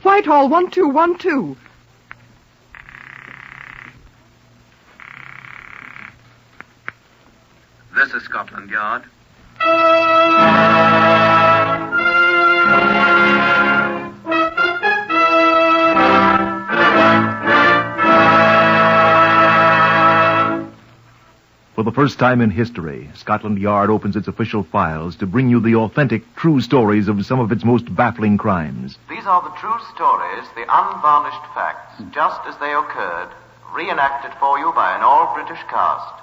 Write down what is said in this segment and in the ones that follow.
Whitehall 1212. This is Scotland Yard. For the first time in history, Scotland Yard opens its official files to bring you the authentic, true stories of some of its most baffling crimes. These are the true stories, the unvarnished facts, just as they occurred, reenacted for you by an all-British cast.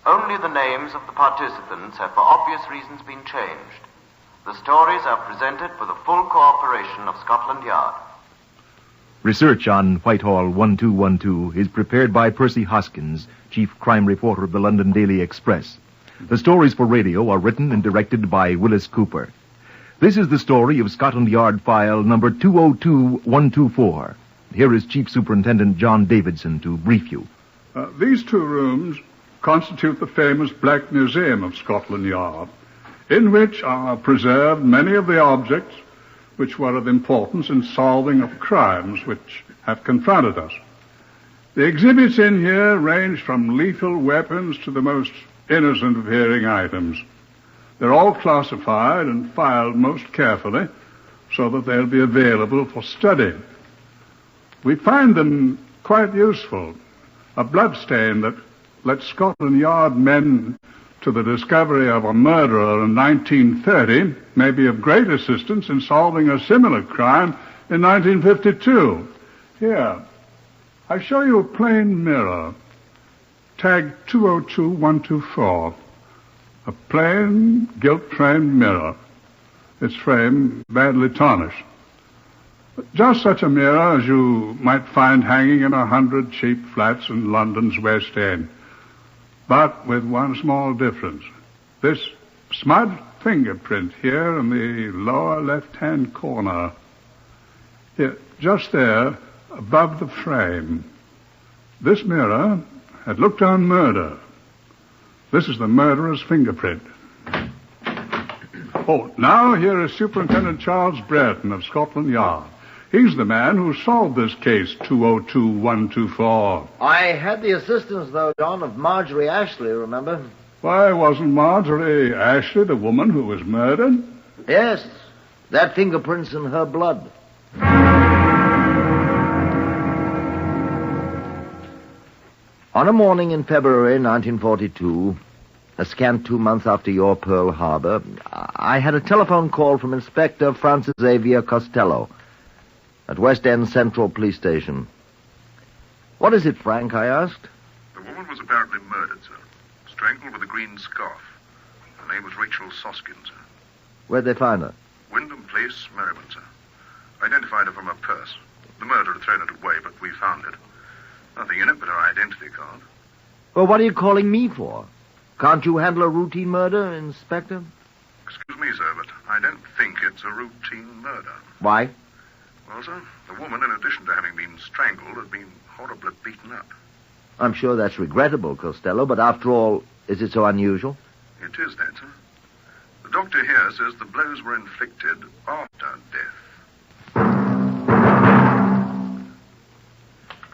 Only the names of the participants have for obvious reasons been changed. The stories are presented with the full cooperation of Scotland Yard. Research on Whitehall 1212 is prepared by Percy Hoskins, chief crime reporter of the London Daily Express. The stories for radio are written and directed by Willis Cooper. This is the story of Scotland Yard file number 202124. Here is Chief Superintendent John Davidson to brief you. These two rooms constitute the famous Black Museum of Scotland Yard, in which are preserved many of the objects which were of importance in solving of crimes which have confronted us. The exhibits in here range from lethal weapons to the most innocent appearing items. They're all classified and filed most carefully so that they'll be available for study. We find them quite useful. A bloodstain that led Scotland Yard men to the discovery of a murderer in 1930 may be of great assistance in solving a similar crime in 1952. Here, I show you a plain mirror, tag 202124. A plain, gilt-framed mirror. Its frame badly tarnished. Just such a mirror as you might find hanging in 100 cheap flats in London's West End. But with one small difference. This smudged fingerprint here in the lower left-hand corner. Here, just there, above the frame. This mirror had looked on murder. This is the murderer's fingerprint. Oh, now here is Superintendent Charles Brereton of Scotland Yard. He's the man who solved this case, 202124. I had the assistance, though, John, of Marjorie Ashley, remember? Why, wasn't Marjorie Ashley the woman who was murdered? Yes, that fingerprint's in her blood. On a morning in February 1942, a scant 2 months after your Pearl Harbor, I had a telephone call from Inspector Francis Xavier Costello at West End Central Police Station. What is it, Frank, I asked? The woman was apparently murdered, sir. Strangled with a green scarf. Her name was Rachel Soskin, sir. Where'd they find her? Wyndham Place, Merriman, sir. Identified her from her purse. The murderer had thrown it away, but we found it. Nothing in it but her identity card. Well, what are you calling me for? Can't you handle a routine murder, Inspector? Excuse me, sir, but I don't think it's a routine murder. Why? Well, sir, the woman, in addition to having been strangled, had been horribly beaten up. I'm sure that's regrettable, Costello, but after all, is it so unusual? It is that, sir. The doctor here says the blows were inflicted after death.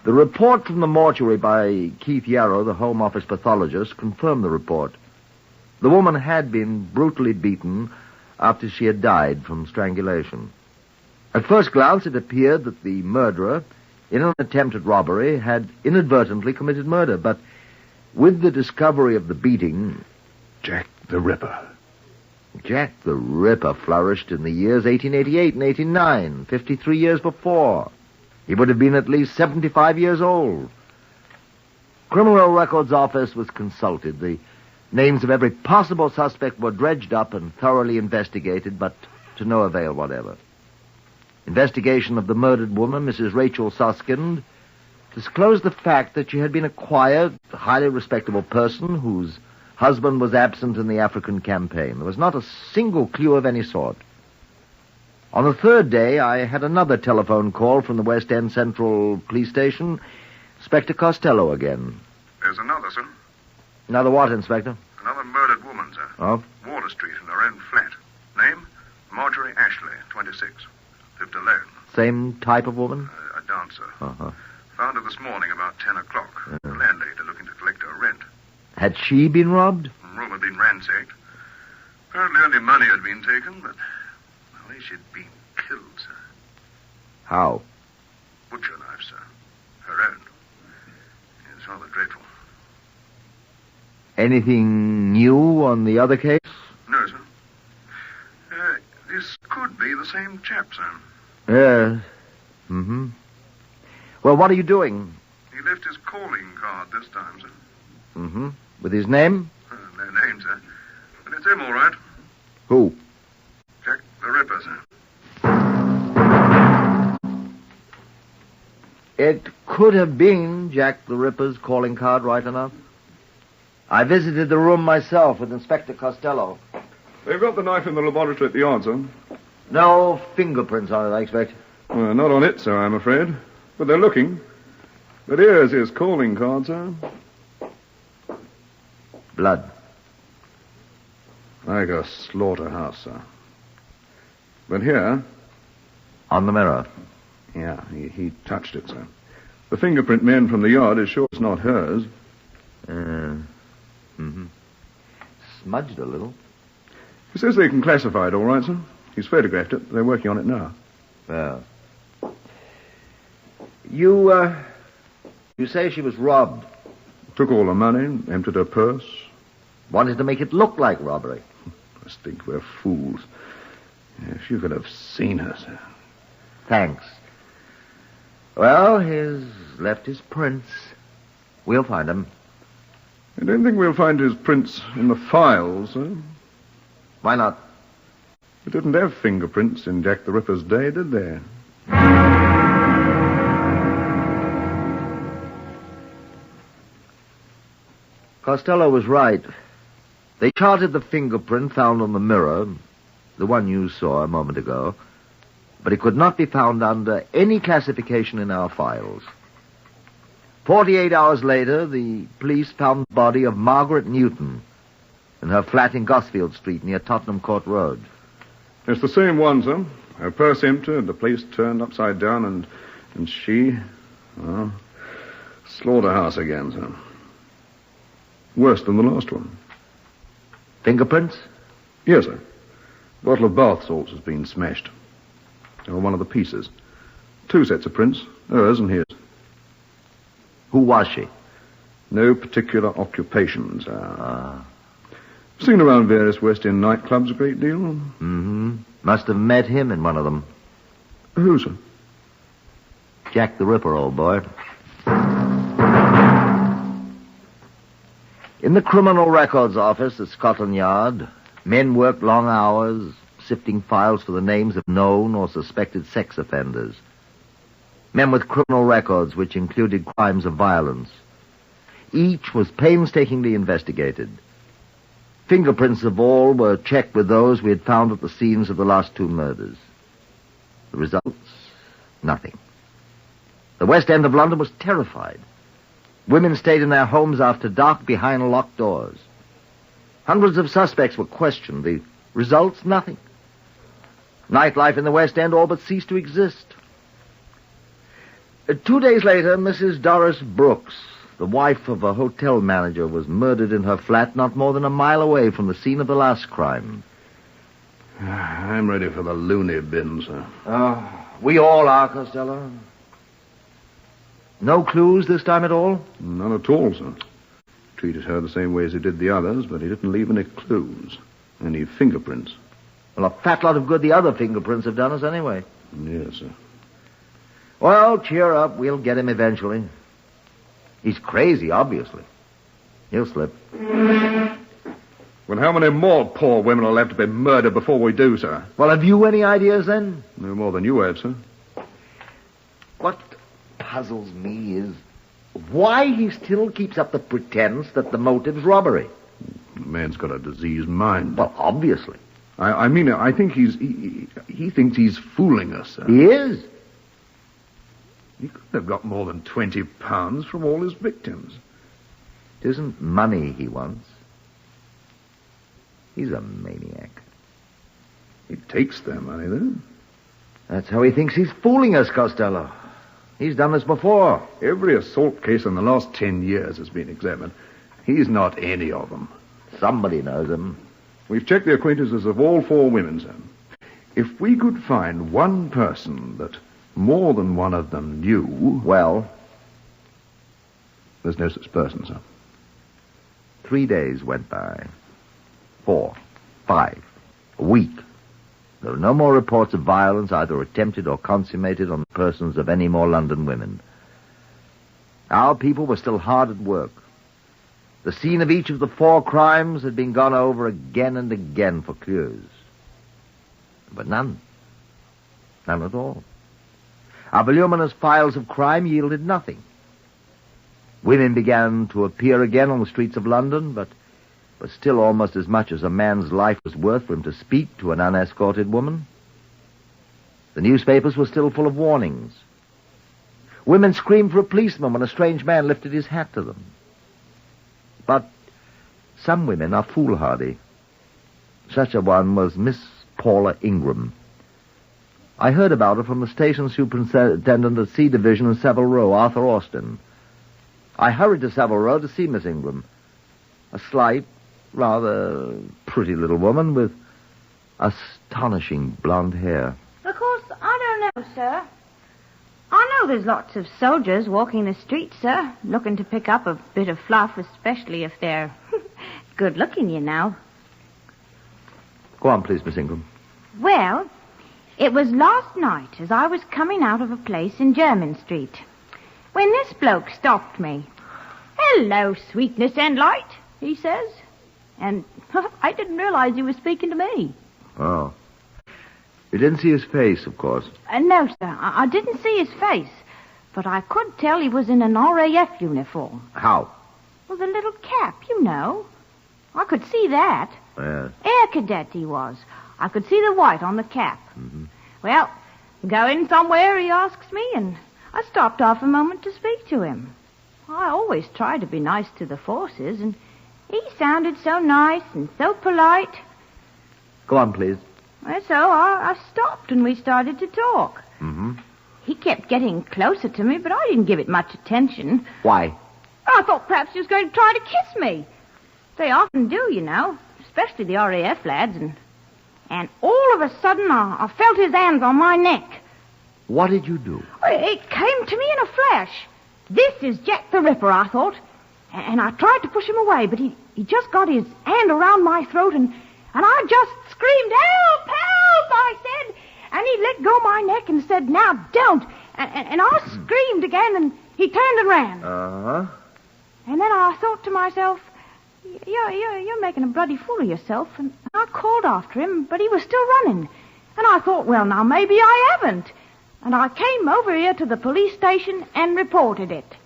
The report from the mortuary by Keith Yarrow, the Home Office pathologist, confirmed the report. The woman had been brutally beaten after she had died from strangulation. At first glance, it appeared that the murderer, in an attempted robbery, had inadvertently committed murder, but with the discovery of the beating... Jack the Ripper. Jack the Ripper flourished in the years 1888 and 1889, 53 years before. He would have been at least 75 years old. Criminal Records Office was consulted. The names of every possible suspect were dredged up and thoroughly investigated, but to no avail whatever. Investigation of the murdered woman, Mrs. Rachel Susskind, disclosed the fact that she had been a quiet, highly respectable person whose husband was absent in the African campaign. There was not a single clue of any sort. On the third day, I had another telephone call from the West End Central Police Station. Inspector Costello again. There's another, sir. Another what, Inspector? Another murdered woman, sir. Oh? Water Street in her own flat. Name? Marjorie Ashley, 26. Lived alone. Same type of woman? A dancer. Uh-huh. Found her this morning about 10 o'clock. The landlady looking to collect her rent. Had she been robbed? The room had been ransacked. Apparently only money had been taken, but well, she'd been killed, sir. How? Butcher knife, sir. Her own. It's rather dreadful. Anything new on the other case? No, sir. This could be the same chap, sir. Yes. Mm-hmm. Well, what are you doing? He left his calling card this time, sir. Mm-hmm. With his name? No name, sir. But it's him, all right. Who? Jack the Ripper, sir. It could have been Jack the Ripper's calling card, right enough. I visited the room myself with Inspector Costello. They've got the knife in the laboratory at the yard, sir. No fingerprints on it, I expect. Well, not on it, sir, I'm afraid. But they're looking. But here's his calling card, sir. Blood. Like a slaughterhouse, sir. But here... On the mirror. Yeah, he touched it, sir. The fingerprint men from the yard is sure it's not hers. Mm-hmm. Smudged a little. He says they can classify it all right, sir. He's photographed it. They're working on it now. Well. You say she was robbed. Took all the money, emptied her purse. Wanted to make it look like robbery. I think we're fools. If you could have seen her, sir. Thanks. Well, he's left his prints. We'll find him. I don't think we'll find his prints in the files, sir. Why not? They didn't have fingerprints in Jack the Ripper's day, did they? Costello was right. They charted the fingerprint found on the mirror, the one you saw a moment ago, but it could not be found under any classification in our files. 48 hours later, the police found the body of Margaret Newton in her flat in Gosfield Street near Tottenham Court Road. It's the same one, sir. Her purse emptied, the place turned upside down, and she... well, slaughterhouse again, sir. Worse than the last one. Fingerprints? Yes, sir. A bottle of bath salts has been smashed. Or one of the pieces. 2 sets of prints, hers and his. Who was she? No particular occupation, sir. Seen around various West End nightclubs a great deal. Mm-hmm. Must have met him in one of them. Who, sir? Jack the Ripper, old boy. In the Criminal Records Office at Scotland Yard, men worked long hours, sifting files for the names of known or suspected sex offenders. Men with criminal records which included crimes of violence. Each was painstakingly investigated. Fingerprints of all were checked with those we had found at the scenes of the last 2 murders. The results? Nothing. The West End of London was terrified. Women stayed in their homes after dark behind locked doors. Hundreds of suspects were questioned. The results? Nothing. Nightlife in the West End all but ceased to exist. 2 days later, Mrs. Doris Brooks, the wife of a hotel manager, was murdered in her flat not more than a mile away from the scene of the last crime. I'm ready for the loony bin, sir. We all are, Costello. No clues this time at all? None at all, sir. Treated her the same way as he did the others, but he didn't leave any clues. Any fingerprints. Well, a fat lot of good the other fingerprints have done us anyway. Yes, sir. Well, cheer up. We'll get him eventually. He's crazy, obviously. He'll slip. Well, how many more poor women will have to be murdered before we do, sir? Well, have you any ideas then? No more than you have, sir. What puzzles me is why he still keeps up the pretense that the motive's robbery. The man's got a diseased mind. Well, obviously. I think he thinks he's fooling us, sir. He is. He could have got more than £20 from all his victims. It isn't money he wants. He's a maniac. He takes their money, then. That's how he thinks he's fooling us, Costello. He's done this before. Every assault case in the last 10 years has been examined. He's not any of them. Somebody knows him. We've checked the acquaintances of all 4 women, sir. If we could find one person that more than one of them knew... Well? There's no such person, sir. 3 days went by. 4, 5, a week. There were no more reports of violence, either attempted or consummated, on the persons of any more London women. Our people were still hard at work. The scene of each of the 4 crimes had been gone over again and again for clues. But none. None at all. Our voluminous files of crime yielded nothing. Women began to appear again on the streets of London, but still almost as much as a man's life was worth for him to speak to an unescorted woman. The newspapers were still full of warnings. Women screamed for a policeman when a strange man lifted his hat to them. But some women are foolhardy. Such a one was Miss Paula Ingram. I heard about her from the station superintendent at C Division in Savile Row, Arthur Austin. I hurried to Savile Row to see Miss Ingram. A slight, rather pretty little woman with astonishing blonde hair. Of course, I don't know, sir. I know there's lots of soldiers walking the streets, sir, looking to pick up a bit of fluff, especially if they're good-looking, you know. Go on, please, Miss Ingram. Well, it was last night as I was coming out of a place in Jermyn Street when this bloke stopped me. "Hello, sweetness and light," he says. And I didn't realize he was speaking to me. Oh. You didn't see his face, of course. No, sir. I didn't see his face, but I could tell he was in an RAF uniform. How? Well, the little cap, you know. I could see that. Yes. Air Cadet he was. I could see the white on the cap. Mm-hmm. Well, going somewhere, he asks me, and I stopped off a moment to speak to him. I always try to be nice to the forces, and he sounded so nice and so polite. Go on, please. Well, so I stopped and we started to talk. Mm-hmm. He kept getting closer to me, but I didn't give it much attention. Why? I thought perhaps he was going to try to kiss me. They often do, you know, especially the RAF lads. And all of a sudden, I felt his hands on my neck. What did you do? It came to me in a flash. This is Jack the Ripper, I thought. And I tried to push him away, but he just got his hand around my throat, and I just screamed, "Help! Help!" I said. And he let go my neck and said, "Now don't." And I screamed again, and he turned and ran. Uh-huh. And then I thought to myself, you're making a bloody fool of yourself. And I called after him, but he was still running. And I thought, well, now maybe I haven't. And I came over here to the police station and reported it.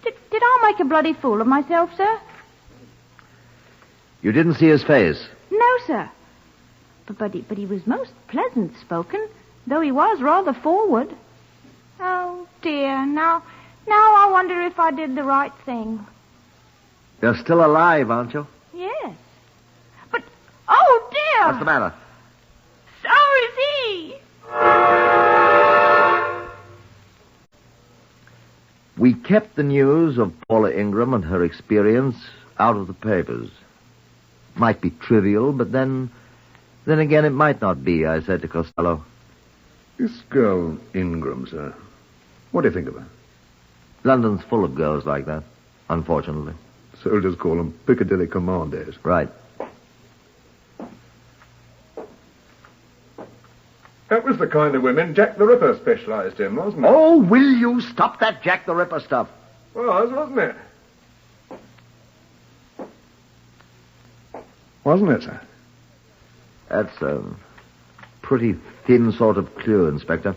Did I make a bloody fool of myself, sir? You didn't see his face? No, sir. But he was most pleasant spoken, though he was rather forward. Oh, dear. Now I wonder if I did the right thing. You're still alive, aren't you? Yes. But, oh, dear. What's the matter? So is he. We kept the news of Paula Ingram and her experience out of the papers. Might be trivial, but then again it might not be, I said to Costello. This girl Ingram, sir. What do you think of her? London's full of girls like that, unfortunately. Soldiers call them Piccadilly commandos. Right. That was the kind of women Jack the Ripper specialized in, wasn't it? Oh, will you stop that Jack the Ripper stuff? Wasn't it? Wasn't it, sir? That's a pretty thin sort of clue, Inspector.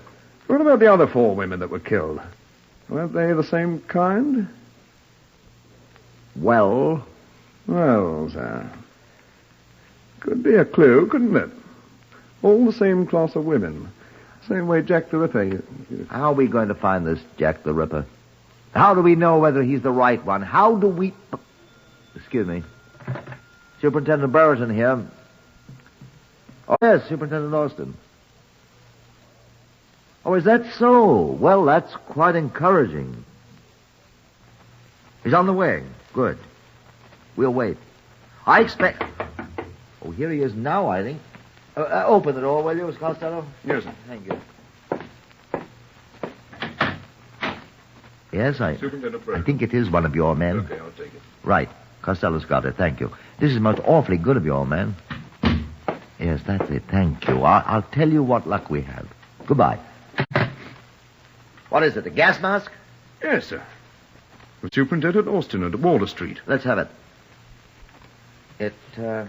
What about the other 4 women that were killed? Weren't they the same kind? Well, sir. Could be a clue, couldn't it? All the same class of women. Same way Jack the Ripper... How are we going to find this Jack the Ripper? How do we know whether he's the right one? How do we... Excuse me. Superintendent Brereton here. Oh, yes, Superintendent Austin. Oh, is that so? Well, that's quite encouraging. He's on the way. Good. We'll wait. I expect... Oh, here he is now, I think. Open the door, will you, Miss Costello? Yes, sir. Thank you. Yes, I think it is one of your men. Okay, I'll take it. Right. Costello's got it. Thank you. This is most awfully good of you, old man. Yes, that's it. Thank you. I'll tell you what luck we have. Goodbye. What is it, a gas mask? Yes, sir. The Superintendent Austin at Water Street. Let's have it. It was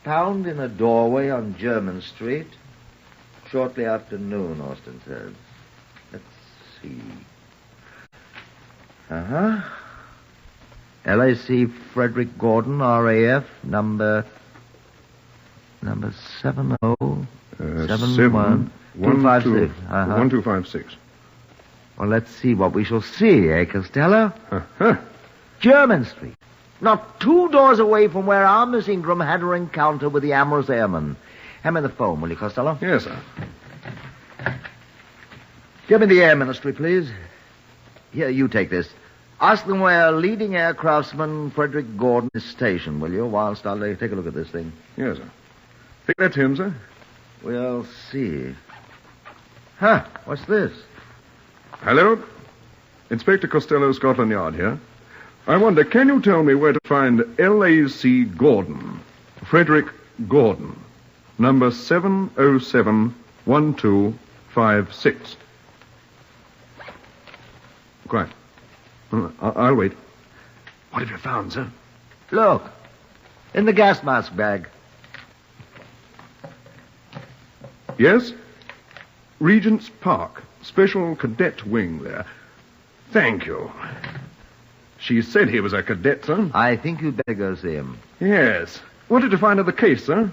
found in a doorway on German Street shortly after noon, Austin says. Let's see. Uh-huh. LAC Frederick Gordon, RAF, number 7071 256. 1256. Well, let's see what we shall see, eh, Costello? Uh-huh. German Street. Not 2 doors away from where our Miss Ingram had her encounter with the amorous airman. Hand me the phone, will you, Costello? Yes, sir. Give me the air ministry, please. Here, you take this. Ask them where leading aircraftsman Frederick Gordon is stationed, will you, whilst I'll take a look at this thing. Yes, sir. Think that's him, sir? We'll see. Huh, what's this? Hello? Inspector Costello, Scotland Yard here. I wonder, can you tell me where to find LAC Gordon? Frederick Gordon. Number 7071256. Quite. I'll wait. What have you found, sir? Look, in the gas mask bag. Yes? Regent's Park. Special cadet wing there. Thank you. She said he was a cadet, sir. I think you'd better go see him. Yes. What did you find of the case, sir?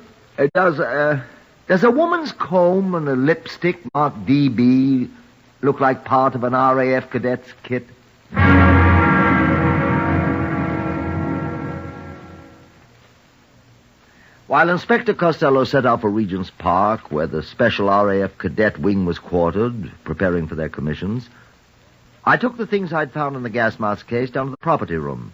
Does a woman's comb and a lipstick marked DB look like part of an RAF cadet's kit? While Inspector Costello set out for Regent's Park, where the special RAF cadet wing was quartered, preparing for their commissions, I took the things I'd found in the gas mask case down to the property room.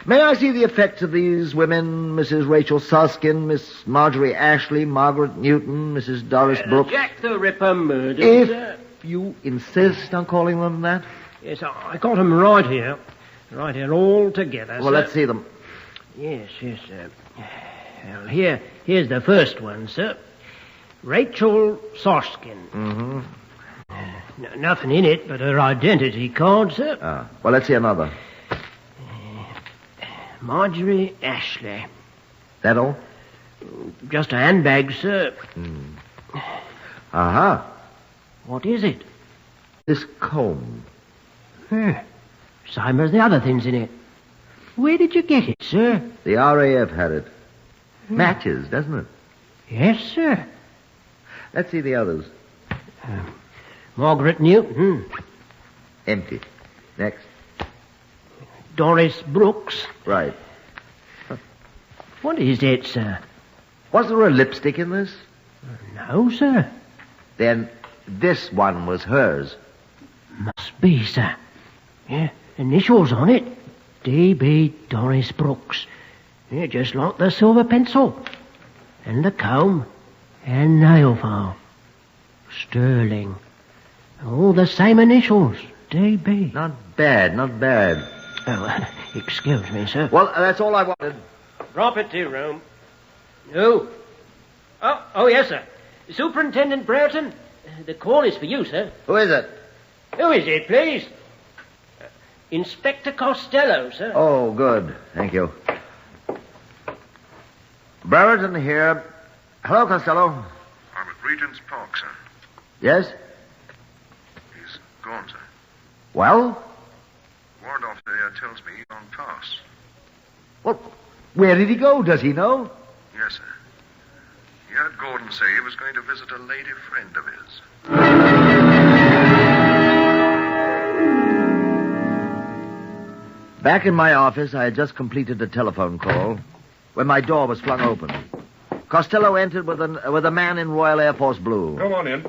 May I see the effects of these women, Mrs. Rachel Suskin, Miss Marjorie Ashley, Margaret Newton, Mrs. Doris Brooks? Jack the Ripper murdered, If sir. you insist on calling them that. Yes, I got them right here. Right here, all together, Well, sir. let's see them. Yes, sir. Well, here's the first one, sir. Rachel Soskin. Mm-hmm. Nothing in it but her identity card, sir. Well, let's see another. Marjorie Ashley. That all? Just a handbag, sir. Uh-huh. What is it? This comb. Same as the other things in it. Where did you get it, sir? The RAF had it. Matches, doesn't it? Yes, sir. Let's see the others. Margaret Newton. Empty. Next. Doris Brooks. Right. What is it, sir? Was there a lipstick in this? No, sir. Then this one was hers. Must be, sir. Yeah, initials on it. D.B. Doris Brooks. Yeah, just like the silver pencil. And the comb. And nail file. Sterling. All the same initials. D.B. Not bad, not bad. Oh, excuse me, sir. Well, that's all I wanted. Property room. No. Oh, yes, sir. Superintendent Brereton, the call is for you, sir. Who is it? Who is it, please? Inspector Costello, sir. Oh, good. Thank you. Brereton here. Hello, Costello. I'm at Regent's Park, sir. Yes? He's gone, sir. Well? Warrant officer here tells me he's on pass. Well, where did he go? Does he know? Yes, sir. He heard Gordon say he was going to visit a lady friend of his. Back in my office, I had just completed a telephone call when my door was flung open. Costello entered with a man in Royal Air Force blue. Come on in.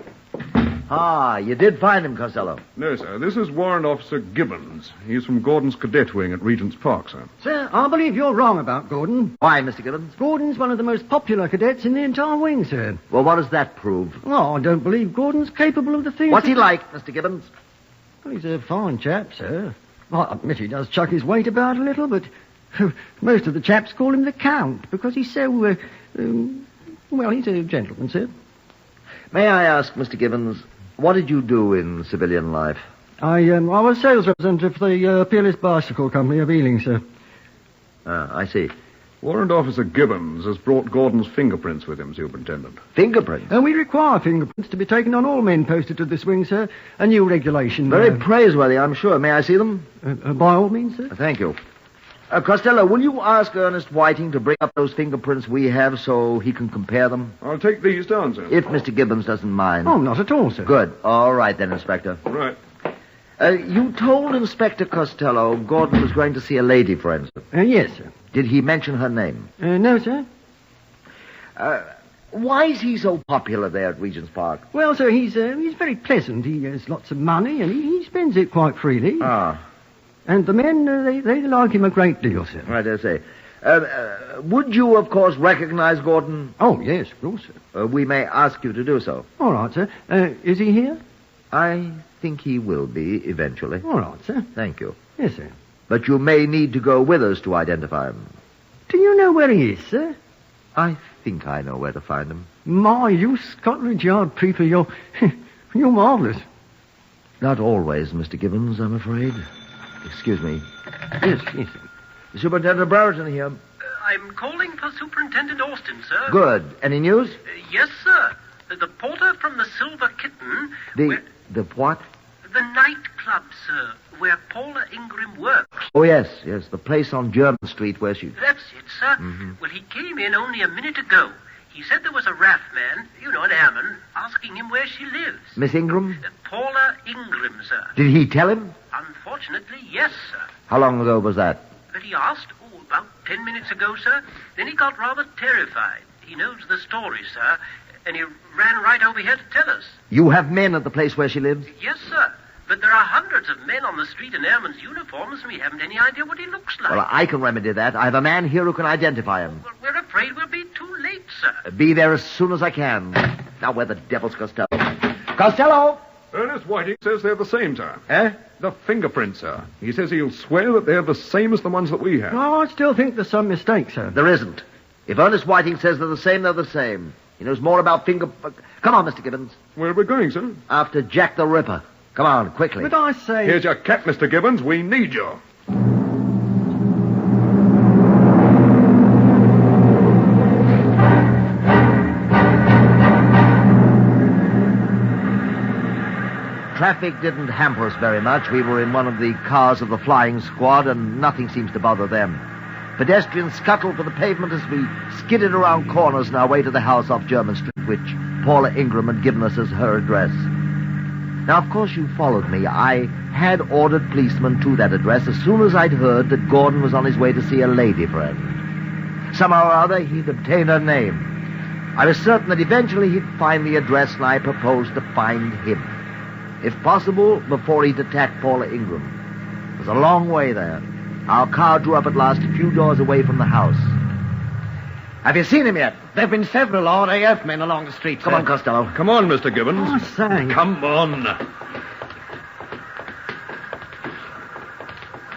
Ah, you did find him, Costello. No, sir. This is Warrant Officer Gibbons. He's from Gordon's Cadet wing at Regent's Park, sir. Sir, I believe you're wrong about Gordon. Why, Mr. Gibbons? Gordon's one of the most popular cadets in the entire wing, sir. Well, what does that prove? Oh, I don't believe Gordon's capable of the things... What's he like, Mr. Gibbons? Well, he's a fine chap, sir. I admit he does chuck his weight about a little, but most of the chaps call him the Count because he's so, well, he's a gentleman, sir. May I ask, Mr. Gibbons, what did you do in civilian life? I was sales representative for the Peerless Bicycle Company of Ealing, sir. I see. Warrant Officer Gibbons has brought Gordon's fingerprints with him, Superintendent. Fingerprints? And we require fingerprints to be taken on all men posted to this wing, sir. A new regulation. Very praiseworthy, I'm sure. May I see them? By all means, sir. Thank you. Costello, will you ask Ernest Whiting to bring up those fingerprints we have so he can compare them? I'll take these down, sir. If Mr. Gibbons doesn't mind. Oh, not at all, sir. Good. All right, then, Inspector. Right. You told Inspector Costello Gordon was going to see a lady friend. Yes, sir. Did he mention her name? No, sir. Why is he so popular there at Regent's Park? Well, sir, he's very pleasant. He has lots of money, and he spends it quite freely. Ah. And the men, they like him a great deal, sir. I dare say. Would you, of course, recognize Gordon? Oh, yes, of course, sir. We may ask you to do so. All right, sir. Is he here? I think he will be, eventually. All right, sir. Thank you. Yes, sir. But you may need to go with us to identify him. Do you know where he is, sir? I think I know where to find him. My, you Scotland Yard people, you're marvellous. Not always, Mr. Gibbons, I'm afraid. Excuse me. Yes, yes, sir. Superintendent Brereton here. I'm calling for Superintendent Austin, sir. Good. Any news? Yes, sir. The porter from the Silver Kitten... The what? The nightclub, sir, where Paula Ingram works. Oh, yes, the place on German Street where she... That's it, sir. Mm-hmm. Well, he came in only a minute ago. He said there was a RAF man, an airman, asking him where she lives. Miss Ingram? Paula Ingram, sir. Did he tell him? Unfortunately, yes, sir. How long ago was that? But he asked, about 10 minutes ago, sir. Then he got rather terrified. He knows the story, sir, and he ran right over here to tell us. You have men at the place where she lives? Yes, sir. But there are hundreds of men on the street in airmen's uniforms, and we haven't any idea what he looks like. Well, I can remedy that. I have a man here who can identify him. Well, we're afraid we'll be too late, sir. Be there as soon as I can. Now, where the devil's Costello? Costello! Ernest Whiting says they're the same, sir. Eh? The fingerprints, sir. He says he'll swear that they're the same as the ones that we have. Oh, I still think there's some mistake, sir. There isn't. If Ernest Whiting says they're the same, they're the same. He knows more about Come on, Mr. Gibbons. Where are we going, sir? After Jack the Ripper. Come on, quickly. But I say... Here's your cat, Mr. Gibbons. We need you. Traffic didn't hamper us very much. We were in one of the cars of the flying squad, and nothing seems to bother them. Pedestrians scuttled for the pavement as we skidded around corners on our way to the house off German Street, which Paula Ingram had given us as her address. Now, of course, you followed me. I had ordered policemen to that address as soon as I'd heard that Gordon was on his way to see a lady friend. Somehow or other, he'd obtained her name. I was certain that eventually he'd find the address, and I proposed to find him. If possible, before he'd attack Paula Ingram. It was a long way there. Our car drew up at last a few doors away from the house. Have you seen him yet? There have been several RAF men along the street, Come on, Costello. Come on, Mr. Gibbons. Oh, say. Come on.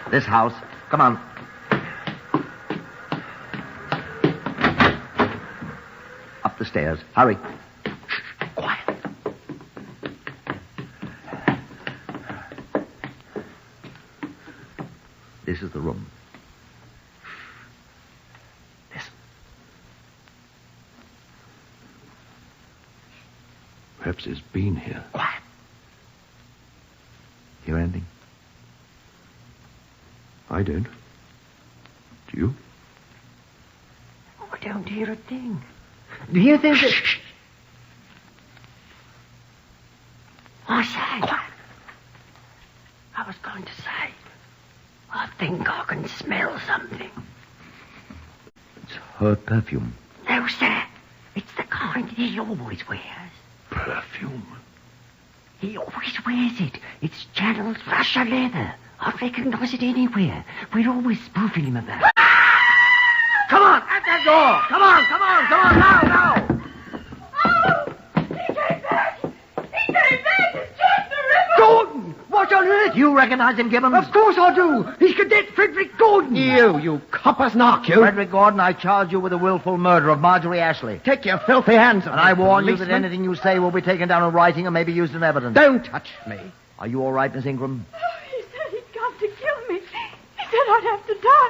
This house. Come on. Up the stairs. Hurry. Shh, quiet. This is the room. Listen. Perhaps he's been here. Quiet. Hear anything? I did. Do you? Oh, I don't hear a thing. Do you think that... Shh. I say. Quiet. I was going to say, I think I can smell something. It's her perfume. No, sir. It's the kind he always wears. Perfume? He always wears it. It's channeled Russia leather. I'd recognize it anywhere. We're always spoofing him about it. Come on, at that door! Come on, now! Oh, he came back! It's Jack the Ripper! Gordon! What on earth? You recognize him, Gibbons? Of course I do. He's Cadet Frederick Gordon. You copper's knock, you. Frederick Gordon, I charge you with the willful murder of Marjorie Ashley. Take your filthy hands off And I warn you that policeman. anything you say will be taken down in writing and may be used in evidence. Don't touch me. Are you all right, Miss Ingram? He said he'd come to kill me. He said I'd have to die.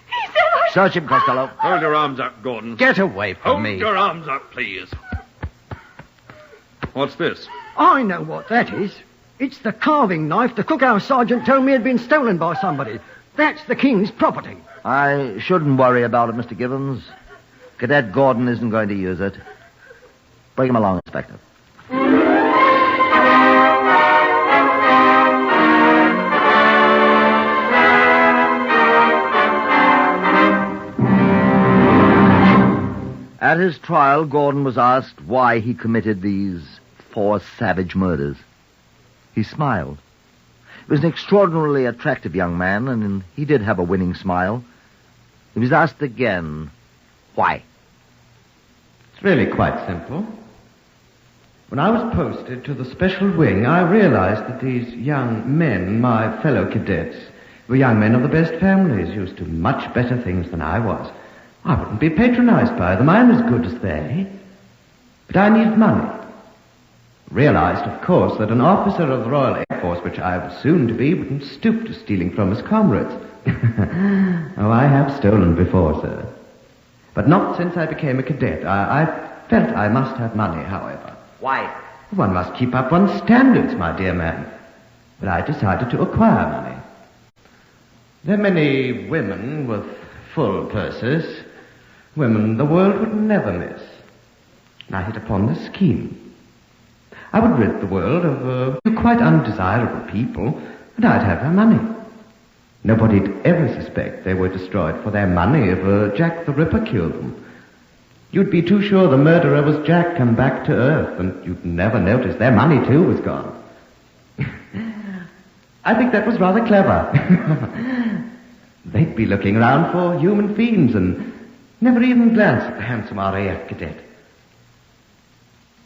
He said I'd... Search him, Costello. Hold your arms up, Gordon. Get away from Hold me. your arms up, please. What's this? I know what that is. It's the carving knife the cookhouse sergeant told me had been stolen by somebody. That's the King's property. I shouldn't worry about it, Mr. Gibbons. Cadet Gordon isn't going to use it. Bring him along, Inspector. At his trial, Gordon was asked why he committed these 4 savage murders. He smiled. He was an extraordinarily attractive young man, and he did have a winning smile. He was asked again, why? It's really quite simple. When I was posted to the special wing, I realized that these young men, my fellow cadets, were young men of the best families, used to much better things than I was. I wouldn't be patronized by them. I'm as good as they. But I needed money. Realized, of course, that an officer of the Royal Air Force, which I was soon to be, wouldn't stoop to stealing from his comrades. Oh, I have stolen before, sir. But not since I became a cadet. I felt I must have money, however. Why? One must keep up one's standards, my dear man. But I decided to acquire money. There are many women with full purses, women the world would never miss. And I hit upon this scheme. I would rid the world of quite undesirable people, and I'd have their money. Nobody'd ever suspect they were destroyed for their money if Jack the Ripper killed them. You'd be too sure the murderer was Jack come back to Earth, and you'd never notice their money, too, was gone. I think that was rather clever. They'd be looking around for human fiends and never even glance at the handsome RAF cadet.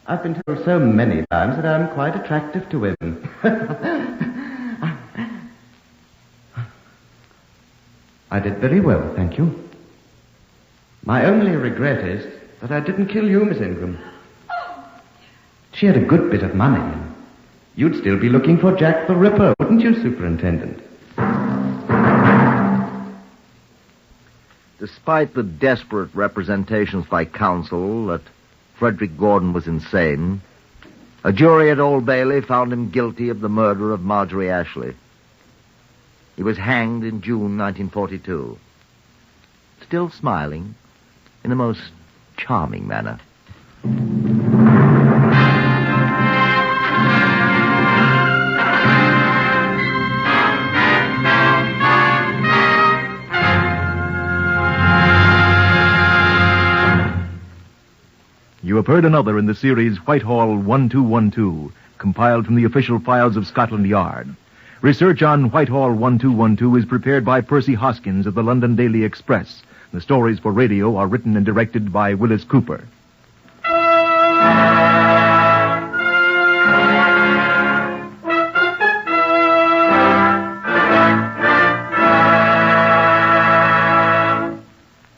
I've been told so many times that I'm quite attractive to women. I did very well, thank you. My only regret is that I didn't kill you, Miss Ingram. She had a good bit of money. You'd still be looking for Jack the Ripper, wouldn't you, Superintendent? Despite the desperate representations by counsel that Frederick Gordon was insane, a jury at Old Bailey found him guilty of the murder of Marjorie Ashley. He was hanged in June 1942, still smiling in a most charming manner. You have heard another in the series Whitehall 1212, compiled from the official files of Scotland Yard. Research on Whitehall 1212 is prepared by Percy Hoskins of the London Daily Express. The stories for radio are written and directed by Willis Cooper.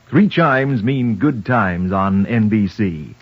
Three chimes mean good times on NBC.